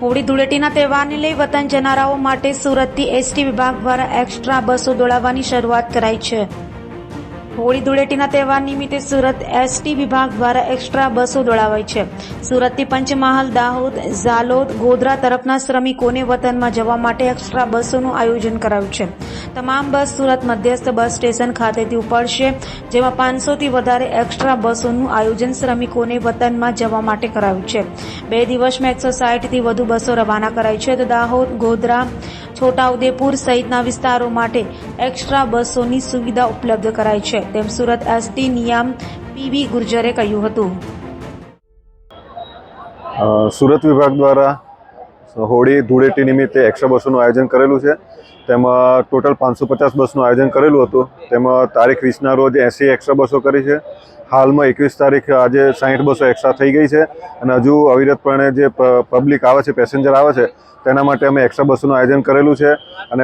હોળી ધૂળેટીના તહેવારને લઈ વતન જનારાઓ માટે સુરતથી એસટી વિભાગ દ્વારા એક્સ્ટ્રા બસો દોડાવવાની શરૂઆત કરાઈ છે। હોળી ધૂળેટીના તહેવાર નિમિત્તે સુરત એસટી વિભાગ દ્વારા એક્સ્ટ્રા બસો દોડાવાઈ છે। સુરતથી પંચમહાલ, દાહોદ, ઝાલોદ, ગોધરા તરફના શ્રમિકોને વતનમાં જવા માટે એક્સ્ટ્રા બસોનું આયોજન કરાયું છે। તમામ બસ સુરત મધ્યસ્થ બસ સ્ટેશન ખાતેથી ઉપડશે, જેમાં 500થી વધારે એક્સ્ટ્રા બસોનું આયોજન શ્રમિકોને વતનમાં જવા માટે કરાયું છે। 2 દિવસમાં 160થી વધુ બસો રવાના કરાઈ છે, તો દાહોદ, ગોધરા, છોટાઉદેપુર સહિતના વિસ્તારો માટે એક્સ્ટ્રા બસોની સુવિધા ઉપલબ્ધ કરાઈ છે, તેમ સુરત એસટી નિયામ પીવી ગુર્જરે કહ્યું હતું। સુરત વિભાગ દ્વારા હોળી ધૂળેટી નિમિત્તે એક્સ્ટ્રા બસોનું આયોજન કરેલું છે। તેમાં ટોટલ 550 બસનું આયોજન કરેલું હતું। તેમાં તારીખ 20ના રોજ 80 એક્સ્ટ્રા બસો કરી છે। હાલમાં 21 તારીખ આજે 60 બસો એક્સ્ટ્રા થઈ ગઈ છે અને હજુ અવિરતપણે જે પબ્લિક આવે છે, પેસેન્જર આવે છે, તેના માટે અમે એક્સ્ટ્રા બસોનું આયોજન કરેલું છે અને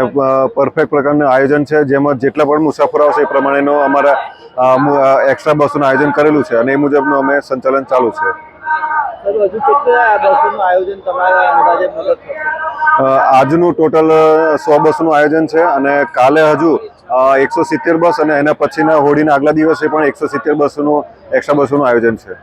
પરફેક્ટ પ્રકારનું આયોજન છે, જેમાં જેટલા પણ મુસાફરો આવશે એ પ્રમાણેનું અમારા એક્સ્ટ્રા બસોનું આયોજન કરેલું છે અને એ મુજબનું અમે સંચાલન ચાલુ છે। આજનું ટોટલ 100 બસનું આયોજન છે અને કાલે હજુ 170 બસ અને એના પછીના હોળીના આગલા દિવસે પણ 170 બસનું એક્સ્ટ્રા બસોનું આયોજન છે।